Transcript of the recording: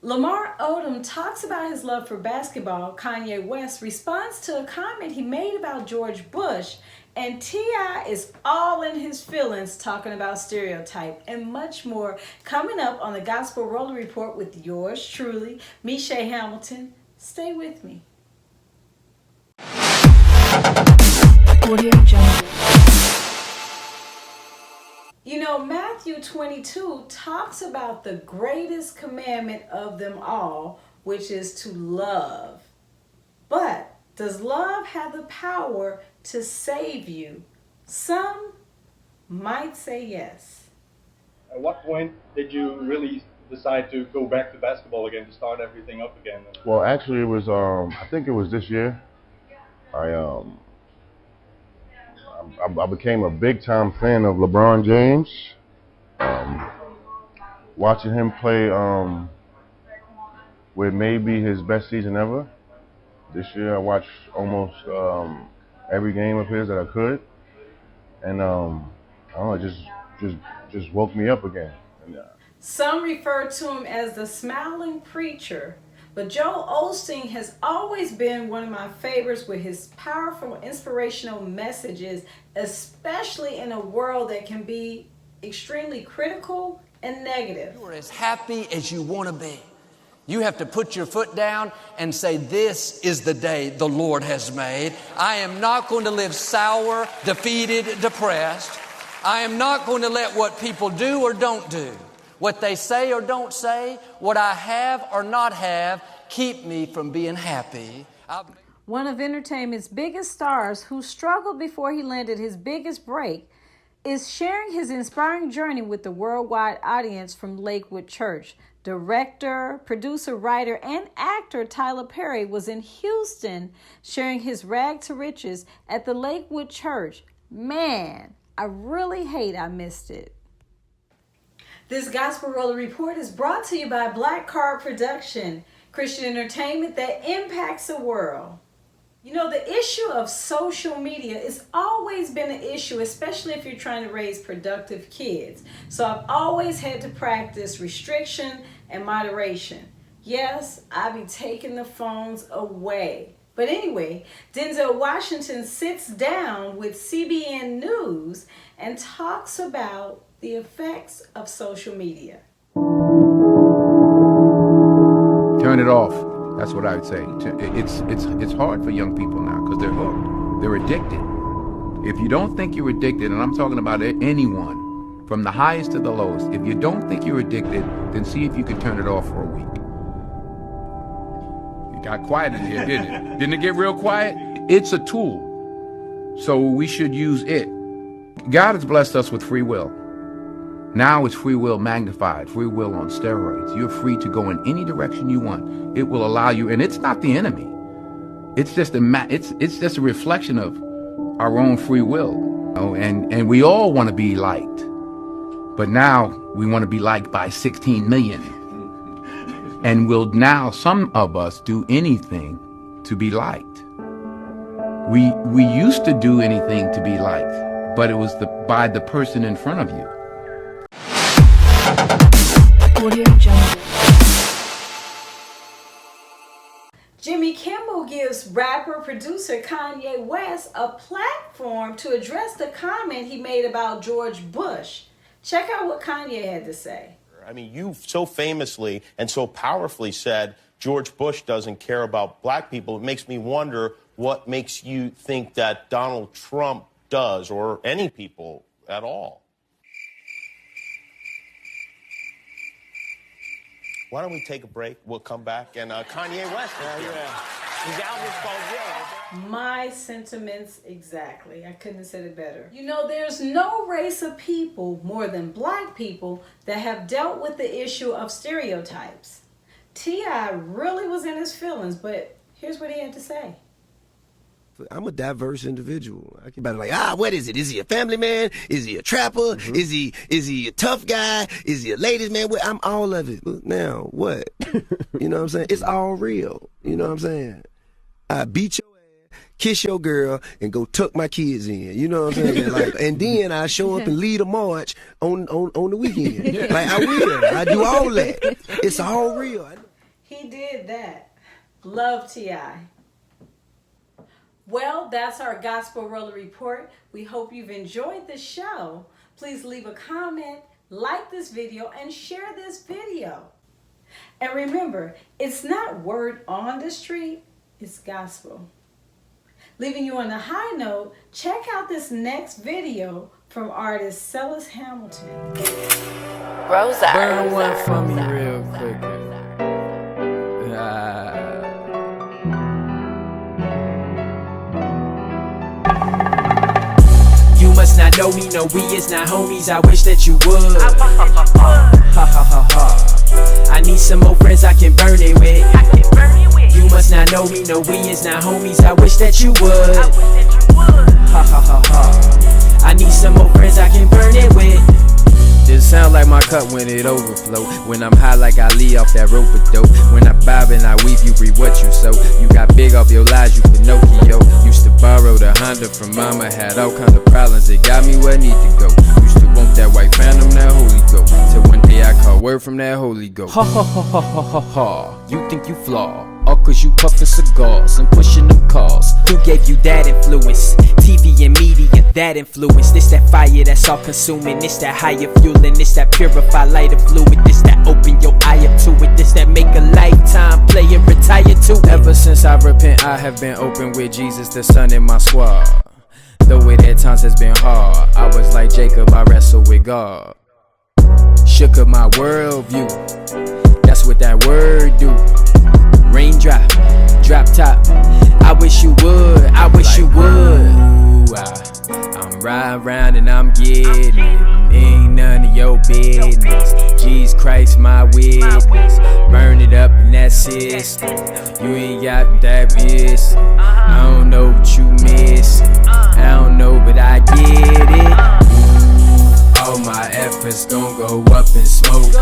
Lamar Odom talks about his love for basketball. Kanye West responds to a comment he made about George Bush. And T.I. is all in his feelings talking about stereotype and much more coming up on the Gospel Rolla Report with yours truly, Mesha Hamilton. Stay with me. Audio Jungle. You know, Matthew 22 talks about the greatest commandment of them all, which is to love. But does love have the power to save you? Some might say yes. At what point did you really decide to go back to basketball again, to start everything up again? Well, actually, it was I think it was this year. I became a big time fan of LeBron James. Watching him play with maybe his best season ever. This year, I watched almost every game of his that I could, and I don't know, just woke me up again. Some refer to him as the smiling preacher, but Joel Osteen has always been one of my favorites with his powerful, inspirational messages, especially in a world that can be extremely critical and negative. You are as happy as you want to be. You have to put your foot down and say, this is the day the Lord has made. I am not going to live sour, defeated, depressed. I am not going to let what people do or don't do, what they say or don't say, what I have or not have, keep me from being happy. One of entertainment's biggest stars who struggled before he landed his biggest break is sharing his inspiring journey with the worldwide audience from Lakewood Church. Director, producer, writer, and actor Tyler Perry was in Houston sharing his rag to riches at the Lakewood Church. Man, I really hate I missed it. This Gospel Rolla Report is brought to you by Black Card Production, Christian entertainment that impacts the world. You know, the issue of social media has always been an issue, especially if you're trying to raise productive kids. So I've always had to practice restriction and moderation. Yes, I be taking the phones away. But anyway, Denzel Washington sits down with CBN News and talks about the effects of social media. Turn it off. That's what I would say. It's hard for young people now because they're hooked. They're addicted. If you don't think you're addicted, and I'm talking about anyone, from the highest to the lowest, if you don't think you're addicted, then see if you can turn it off for a week. It got quiet in here, didn't it? Didn't it get real quiet? It's a tool. So we should use it. God has blessed us with free will. Now it's free will magnified, free will on steroids. You're free to go in any direction you want. It will allow you, and it's not the enemy. It's just it's just a reflection of our own free will. You know? And we all want to be liked. But now we want to be liked by 16 million. And will now some of us do anything to be liked. We used to do anything to be liked, but it was by the person in front of you. Audio Jungle. Jimmy Kimmel gives rapper-producer Kanye West a platform to address the comment he made about George Bush. Check out what Kanye had to say. I mean, you so famously and so powerfully said George Bush doesn't care about black people. It makes me wonder what makes you think that Donald Trump does, or any people at all. Why don't we take a break? We'll come back, and Kanye West. His album's called Yeah. My sentiments exactly. I couldn't have said it better. You know, there's no race of people more than black people that have dealt with the issue of stereotypes. T.I. really was in his feelings, but here's what he had to say. I'm a diverse individual. I can be like, what is it? Is he a family man? Is he a trapper? Mm-hmm. Is he a tough guy? Is he a ladies man? I'm all of it. But now what? You know what I'm saying? It's all real. You know what I'm saying? I beat your ass, kiss your girl, and go tuck my kids in. You know what I'm saying? Like, and then I show up and lead a march on the weekend. Like I will. I do all that. It's all real. He did that. Love T.I. Well, that's our Gospel Rolla report. We hope you've enjoyed the show. Please leave a comment, like this video, and share this video. And remember, it's not word on the street, it's gospel. Leaving you on a high note, check out this next video from artist Mesha Hamilton. Rosa. Burn one for me real quick. You must not know me, no, we is not homies. I wish that you would. Ha ha ha ha. I need some more friends I can burn it with. You must not know me, no, we is not homies. I wish that you would. Ha ha ha ha. I need some more friends I can burn it with. It sound like my cup when it overflow. When I'm high like I leave off that rope of dope. When I bob and I weave, you reap what you sow. You got big off your lies, you Pinocchio. Used to borrow the Honda from mama, had all kind of problems. It got me where I need to go. Used to want that white phantom, that Holy Ghost. Till one day I caught word from that Holy Ghost. Ha ha ha ha ha ha ha. You think you flaw? All cause you puffin' cigars and pushing them cars. Who gave you that influence? TV and media, that influence. This that fire that's all consuming. This that higher fueling. This that purify lighter fluid. This that open your eye up to it. This that make a lifetime play and retire to it. Ever since I repent, I have been open with Jesus, the Son in my squad. Though it at times has been hard, I was like Jacob, I wrestled with God. Shook up my worldview. That's what that word do. Raindrop, drop top. I wish you would, I wish you would. Ooh, I'm riding around and I'm getting it. Ain't none of your business. Jesus Christ, my witness. Burn it up and that's it. You ain't got that miss. I don't know what you miss. I don't know, but I get it. All my efforts gon' go up in smoke.